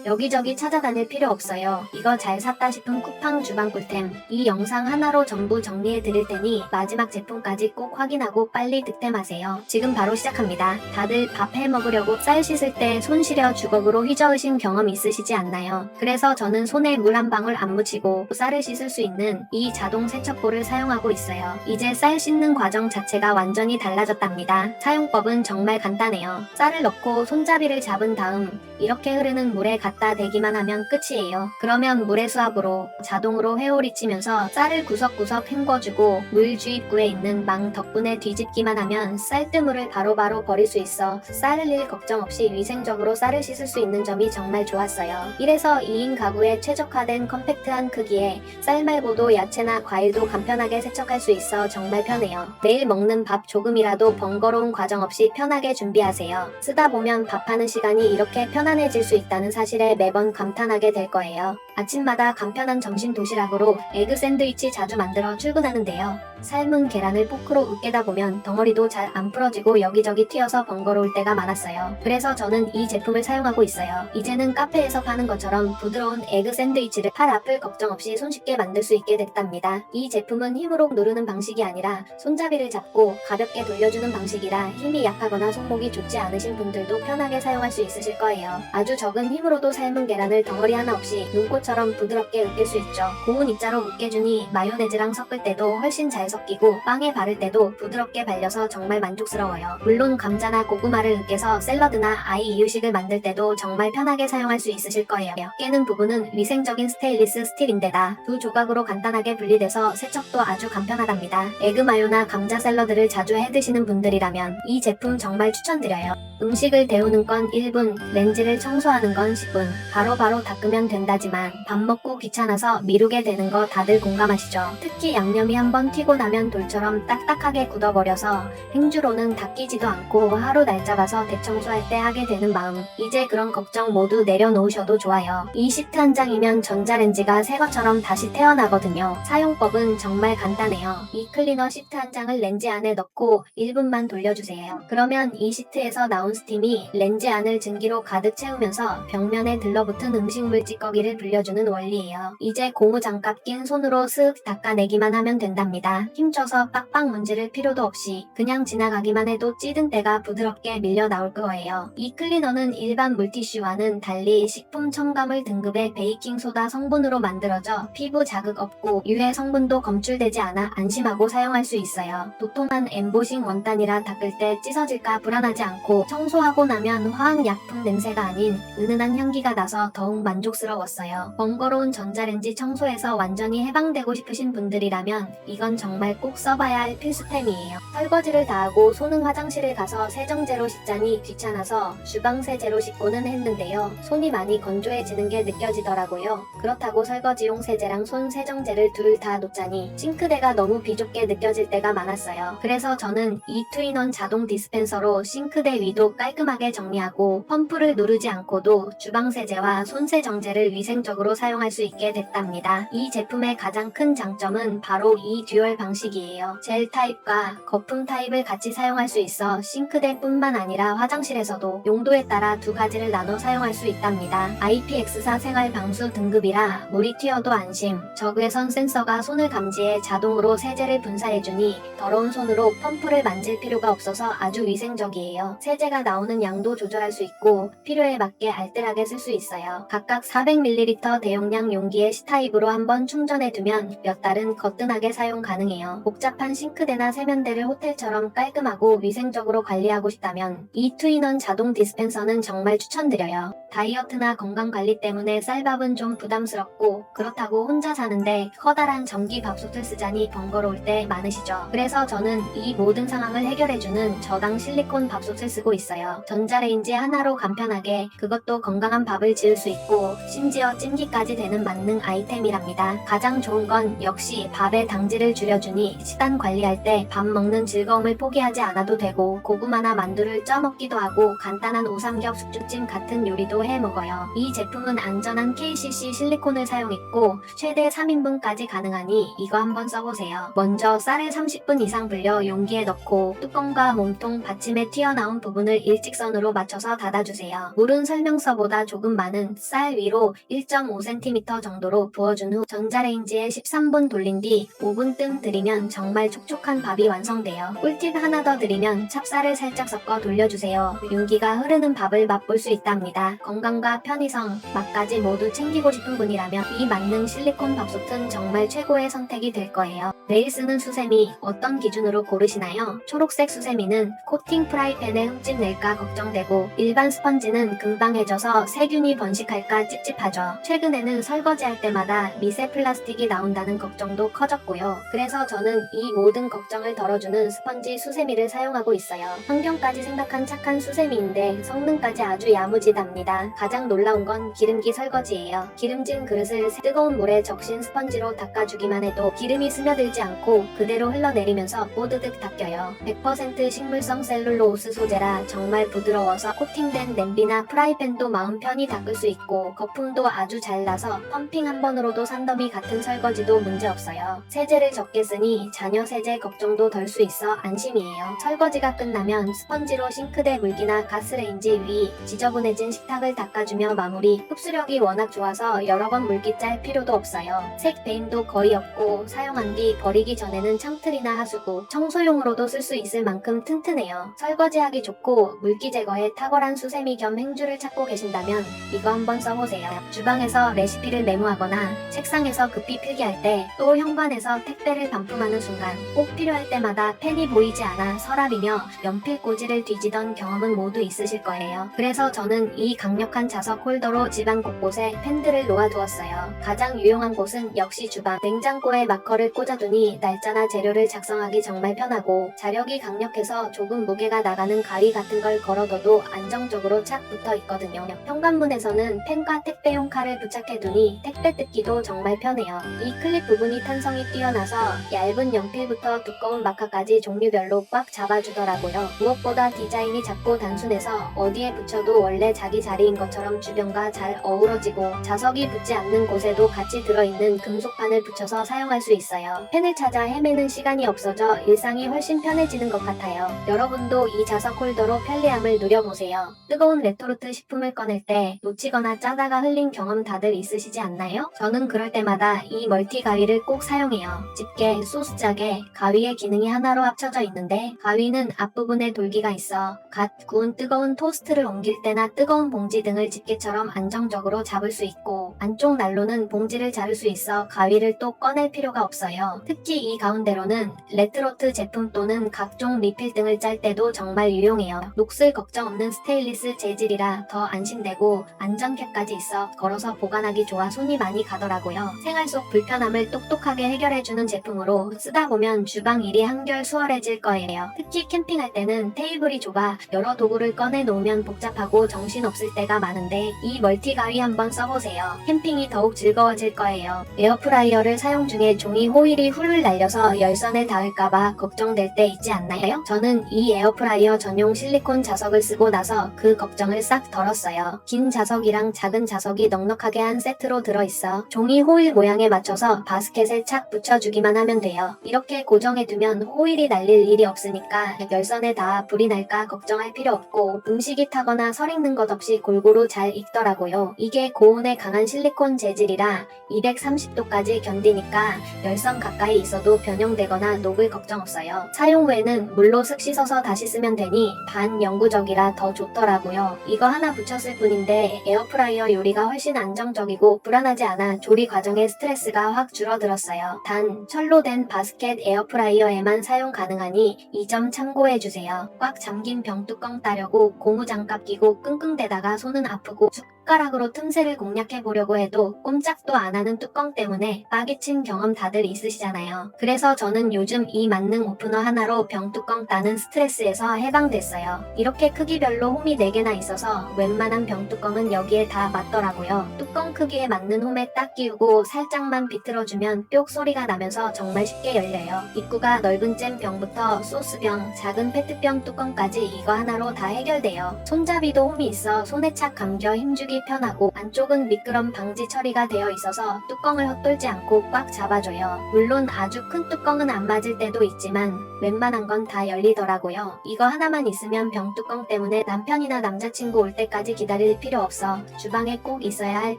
여기저기 찾아다닐 필요 없어요. 이거 잘 샀다 싶은 쿠팡 주방 꿀템. 이 영상 하나로 전부 정리해 드릴 테니 마지막 제품까지 꼭 확인하고 빨리 득템하세요. 지금 바로 시작합니다. 다들 밥 해 먹으려고 쌀 씻을 때 손 시려 주걱으로 휘저으신 경험 있으시지 않나요? 그래서 저는 손에 물 한 방울 안 묻히고 쌀을 씻을 수 있는 이 자동 세척볼을 사용하고 있어요. 이제 쌀 씻는 과정 자체가 완전히 달라졌답니다. 사용법은 정말 간단해요. 쌀을 넣고 손잡이를 잡은 다음 이렇게 흐르는 물에 갖다 대기만 하면 끝이에요. 그러면 물의 수압으로 자동으로 회오리 치면서 쌀을 구석구석 헹궈주고 물 주입구에 있는 망 덕분에 뒤집기만 하면 쌀뜨물을 바로바로 버릴 수 있어 쌀 흘릴 걱정 없이 위생적으로 쌀을 씻을 수 있는 점이 정말 좋았어요. 이래서 2인 가구에 최적화된 컴팩트한 크기에 쌀 말고도 야채나 과일도 간편하게 세척할 수 있어 정말 편해요. 매일 먹는 밥 조금이라도 번거로운 과정 없이 편하게 준비하세요. 쓰다 보면 밥하는 시간이 이렇게 편안해질 수 있다는 사실에 매번 감탄하게 될 거예요. 아침마다 간편한 점심 도시락으로 에그 샌드위치 자주 만들어 출근하는데요. 삶은 계란을 포크로 으깨다 보면 덩어리도 잘 안 풀어지고 여기저기 튀어서 번거로울 때가 많았어요. 그래서 저는 이 제품을 사용하고 있어요. 이제는 카페에서 파는 것처럼 부드러운 에그 샌드위치를 팔 아플 걱정 없이 손쉽게 만들 수 있게 됐답니다. 이 제품은 힘으로 누르는 방식이 아니라 손잡이를 잡고 가볍게 돌려주는 방식이라 힘이 약하거나 손목이 좋지 않으신 분들도 편하게 사용할 수 있으실 거예요. 아주 적은 힘으로도 삶은 계란을 덩어리 하나 없이 눈꽃처럼 부드럽게 으깰 수 있죠. 고운 입자로 으깨주니 마요네즈랑 섞을 때도 훨씬 잘 섞이고 빵에 바를 때도 부드럽게 발려서 정말 만족스러워요. 물론 감자나 고구마를 으깨서 샐러드나 아이 이유식을 만들 때도 정말 편하게 사용할 수 있으실 거예요. 깨는 부분은 위생적인 스테인리스 스틸인데다 두 조각으로 간단하게 분리돼서 세척도 아주 간편하답니다. 에그 마요나 감자 샐러드를 자주 해드시는 분들이라면 이 제품 정말 추천드려요. 음식을 데우는 건 1분, 렌즈를 청소하는 건 10분, 바로바로 닦으면 된다지만 밥 먹고 귀찮아서 미루게 되는 거 다들 공감하시죠? 특히 양념이 한번 튀고 나면 돌처럼 딱딱하게 굳어버려서 행주로는 닦이지도 않고 하루 날 잡아서 대청소할 때 하게 되는 마음. 이제 그런 걱정 모두 내려놓으셔도 좋아요. 이 시트 한 장이면 전자레인지가 새 것처럼 다시 태어나거든요. 사용법은 정말 간단해요. 이 클리너 시트 한 장을 렌즈 안에 넣고 1분만 돌려주세요. 그러면 이 시트에서 나온 스팀이 렌즈 안을 증기로 가득 채우면서 벽면에 들러붙은 음식물 찌꺼기를 불려주는 원리예요. 이제 고무장갑 낀 손으로 쓱 닦아내기만 하면 된답니다. 힘줘서 빡빡 문지를 필요도 없이 그냥 지나가기만 해도 찌든 때가 부드럽게 밀려 나올 거예요. 이 클리너는 일반 물티슈와는 달리 식품 첨가물 등급의 베이킹소다 성분으로 만들어져 피부 자극 없고 유해 성분도 검출되지 않아 안심하고 사용할 수 있어요. 도톰한 엠보싱 원단이라 닦을 때 찢어질까 불안하지 않고 청소하고 나면 화학약품 냄새가 아닌 은은한 향기가 나서 더욱 만족스러웠어요. 번거로운 전자레인지 청소에서 완전히 해방되고 싶으신 분들이라면 이건 정말 꼭 써봐야 할 필수템이에요. 설거지를 다 하고 손은 화장실을 가서 세정제로 씻자니 귀찮아서 주방 세제로 씻고는 했는데요. 손이 많이 건조해지는 게 느껴지더라고요. 그렇다고 설거지용 세제랑 손 세정제를 둘 다 놓자니 싱크대가 너무 비좁게 느껴질 때가 많았어요. 그래서 저는 이 투인원 자동 디스펜서로 싱크대 위도 깔끔하게 정리하고 펌프를 누르지 않고도 주방 세제와 손 세정제를 위생적으로 사용할 수 있게 됐답니다. 이 제품의 가장 큰 장점은 바로 이 듀얼 방식이에요. 젤 타입과 거품 타입을 같이 사용할 수 있어 싱크대뿐만 아니라 화장실에서도 용도에 따라 두 가지를 나눠 사용할 수 있답니다. IPX4 생활 방수 등급이라 물이 튀어도 안심. 적외선 센서가 손을 감지해 자동으로 세제를 분사해주니 더러운 손으로 펌프를 만질 필요가 없어서 아주 위생적이에요. 세제가 나오는 양도 조절할 수 있고 필요에 맞게 알뜰하게 쓸 수 있어요. 각각 400ml 대용량 용기에 C타입으로 한번 충전해두면 몇 달은 거뜬하게 사용 가능해요. 복잡한 싱크대나 세면대를 호텔처럼 깔끔하고 위생적으로 관리하고 싶다면 이 투인원 자동 디스펜서는 정말 추천드려요. 다이어트나 건강관리 때문에 쌀밥은 좀 부담스럽고 그렇다고 혼자 사는데 커다란 전기 밥솥을 쓰자니 번거로울 때 많으시죠. 그래서 저는 이 모든 상황을 해결해주는 저당 실리콘 밥솥을 쓰고 있어요. 전자레인지 하나로 간편하게 그것도 건강한 밥을 지을 수 있고 심지어 찜기 튀김기까지 되는 만능 아이템이랍니다. 가장 좋은 건 역시 밥의 당질을 줄여주니 식단 관리할 때 밥 먹는 즐거움을 포기하지 않아도 되고 고구마나 만두를 쪄 먹기도 하고 간단한 우삼겹 숙주찜 같은 요리도 해 먹어요. 이 제품은 안전한 KCC 실리콘을 사용했고 최대 3인분까지 가능하니 이거 한번 써보세요. 먼저 쌀을 30분 이상 불려 용기에 넣고 뚜껑과 몸통 받침에 튀어나온 부분을 일직선으로 맞춰서 닫아주세요. 물은 설명서보다 조금 많은 쌀 위로 1.5cm 정도로 부어준 후 전자레인지에 13분 돌린 뒤 5분 뜸 들이면 정말 촉촉한 밥이 완성돼요. 꿀팁 하나 더 드리면 찹쌀을 살짝 섞어 돌려주세요. 윤기가 흐르는 밥을 맛볼 수 있답니다. 건강과 편의성, 맛까지 모두 챙기고 싶은 분이라면 이 만능 실리콘 밥솥은 정말 최고의 선택이 될 거예요. 내일 쓰는 수세미 어떤 기준으로 고르시나요? 초록색 수세미는 코팅 프라이팬에 흠집 낼까 걱정되고 일반 스펀지는 금방 해져서 세균이 번식할까 찝찝하죠. 최근에는 설거지할 때마다 미세 플라스틱이 나온다는 걱정도 커졌고요. 그래서 저는 이 모든 걱정을 덜어주는 스펀지 수세미를 사용하고 있어요. 환경까지 생각한 착한 수세미인데 성능까지 아주 야무지답니다. 가장 놀라운 건 기름기 설거지예요. 기름진 그릇을 뜨거운 물에 적신 스펀지로 닦아주기만 해도 기름이 스며들지 않고 그대로 흘러내리면서 뽀드득 닦여요. 100% 식물성 셀룰로스 소재라 정말 부드러워서 코팅된 냄비나 프라이팬도 마음 편히 닦을 수 있고 거품도 아주 잘 나서 펌핑 한 번으로도 산더미 같은 설거지도 문제없어요. 세제를 적게 쓰니 자녀 세제 걱정도 덜 수 있어 안심이에요. 설거지가 끝나면 스펀지로 싱크대 물기나 가스레인지 위, 지저분해진 식탁을 닦아주며 마무리. 흡수력이 워낙 좋아서 여러 번 물기 짤 필요도 없어요. 색 배임도 거의 없고 사용한 뒤 버리기 전에는 창틀이나 하수구, 청소용으로도 쓸 수 있을 만큼 튼튼해요. 설거지하기 좋고 물기 제거에 탁월한 수세미 겸 행주를 찾고 계신다면 이거 한번 써보세요. 주방에서 레시피를 메모하거나 책상에서 급히 필기할 때 또 현관에서 택배를 반품하는 순간 꼭 필요할 때마다 펜이 보이지 않아 서랍이며 연필 꽂이를 뒤지던 경험은 모두 있으실 거예요. 그래서 저는 이 강력한 자석 홀더로 집안 곳곳에 펜들을 놓아두었어요. 가장 유용한 곳은 역시 주방. 냉장고에 마커를 꽂아두니 날짜나 재료를 작성하기 정말 편하고 자력이 강력해서 조금 무게가 나가는 가위 같은 걸 걸어둬도 안정적으로 착 붙어 있거든요. 현관문에서는 펜과 택배용 칼을 부착해두니 택배 뜯기도 정말 편해요. 이 클립 부분이 탄성이 뛰어나서 얇은 연필부터 두꺼운 마카까지 종류별로 꽉 잡아주더라고요. 무엇보다 디자인이 작고 단순해서 어디에 붙여도 원래 자기 자리인 것처럼 주변과 잘 어우러지고 자석이 붙지 않는 곳에도 같이 들어있는 금속판을 붙여서 사용할 수 있어요. 펜을 찾아 헤매는 시간이 없어져 일상이 훨씬 편해지는 것 같아요. 여러분도 이 자석 홀더로 편리함을 누려보세요. 뜨거운 레토르트 식품을 꺼낼 때 놓치거나 짜다가 흘린 경험 다들 있으시지 않나요? 저는 그럴 때마다 이 멀티 가위를 꼭 사용해요. 집게, 소스자개, 가위의 기능이 하나로 합쳐져 있는데 가위는 앞부분에 돌기가 있어 갓 구운 뜨거운 토스트를 옮길 때나 뜨거운 봉지 등을 집게처럼 안정적으로 잡을 수 있고 안쪽 난로는 봉지를 자를 수 있어 가위를 또 꺼낼 필요가 없어요. 특히 이 가운데로는 레트로트 제품 또는 각종 리필 등을 짤 때도 정말 유용해요. 녹슬 걱정 없는 스테인리스 재질이라 더 안심되고 안전캡까지 있어 걸어서 보관하기 좋아 손이 많이 가더라고요. 생활 속 불편함을 똑똑하게 해결해주는 제품으로 쓰다 보면 주방 일이 한결 수월해질 거예요. 특히 캠핑할 때는 테이블이 좁아 여러 도구를 꺼내 놓으면 복잡하고 정신없을 때가 많은데 이 멀티 가위 한번 써보세요. 캠핑이 더욱 즐거워질 거예요. 에어프라이어를 사용 중에 종이 호일이 훌훌 날려서 열선에 닿을까봐 걱정될 때 있지 않나요? 저는 이 에어프라이어 전용 실리콘 자석을 쓰고 나서 그 걱정을 싹 덜었어요. 긴 자석이랑 작은 자석이 넉넉하게 한 세트로 들어있어 종이 호일 모양에 맞춰서 바스켓에 착 붙여주기만 하면 돼요. 이렇게 고정해두면 호일이 날릴 일이 없으니까 열선에 닿아 불이 날까 걱정할 필요 없고 음식이 타거나 설 익는 것 없이 골고루 잘 익더라고요. 이게 고온에 강한 실리콘 재질이라 230도까지 견디니까 열선 가까이 있어도 변형되거나 녹을 걱정 없어요. 사용 후에는 물로 슥 씻어서 다시 쓰면 되니 반영구적이라 더 좋더라고요. 이거 하나 붙였을 뿐인데 에어프라이어 요리가 훨씬 안정적이고 불안하지 않아 조리 과정의 스트레스가 확 줄어들었어요. 단 철로 된 바스켓 에어프라이어에만 사용 가능하니 이 점 참고해주세요. 꽉 잠긴 병뚜껑 따려고 고무장갑 끼고 끙끙대다가 손은 아프고 손가락으로 틈새를 공략해 보려고 해도 꼼짝도 안 하는 뚜껑 때문에 빠개친 경험 다들 있으시잖아요. 그래서 저는 요즘 이 만능 오프너 하나로 병뚜껑 따는 스트레스에서 해방됐어요. 이렇게 크기별로 홈이 4개나 있어서 웬만한 병뚜껑은 여기에 다 맞더라고요. 뚜껑 크기에 맞는 홈에 딱 끼우고 살짝만 비틀어주면 뾱 소리가 나면서 정말 쉽게 열려요. 입구가 넓은 잼 병부터 소스병, 작은 페트병 뚜껑까지 이거 하나로 다 해결돼요. 손잡이도 홈이 있어 손에 착 감겨 힘주기 편하고 안쪽은 미끄럼 방지 처리가 되어 있어서 뚜껑을 헛돌지 않고 꽉 잡아줘요. 물론 아주 큰 뚜껑은 안 맞을 때도 있지만 웬만한 건 다 열리더라고요. 이거 하나만 있으면 병뚜껑 때문에 남편이나 남자친구 올 때까지 기다릴 필요 없어 주방에 꼭 있어야 할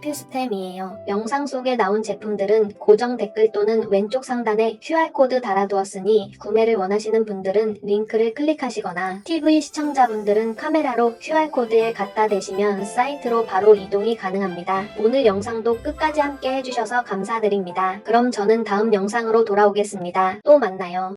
필수템이에요. 영상 속에 나온 제품들은 고정 댓글 또는 왼쪽 상단에 QR코드 달아두었으니 구매를 원하시는 분들은 링크를 클릭하시거나 TV 시청자분들은 카메라로 QR코드에 갖다 대시면 사이트로 바로 이동이 가능합니다. 오늘 영상도 끝까지 함께 해주셔서 감사드립니다. 그럼 저는 다음 영상으로 돌아오겠습니다. 또 만나요.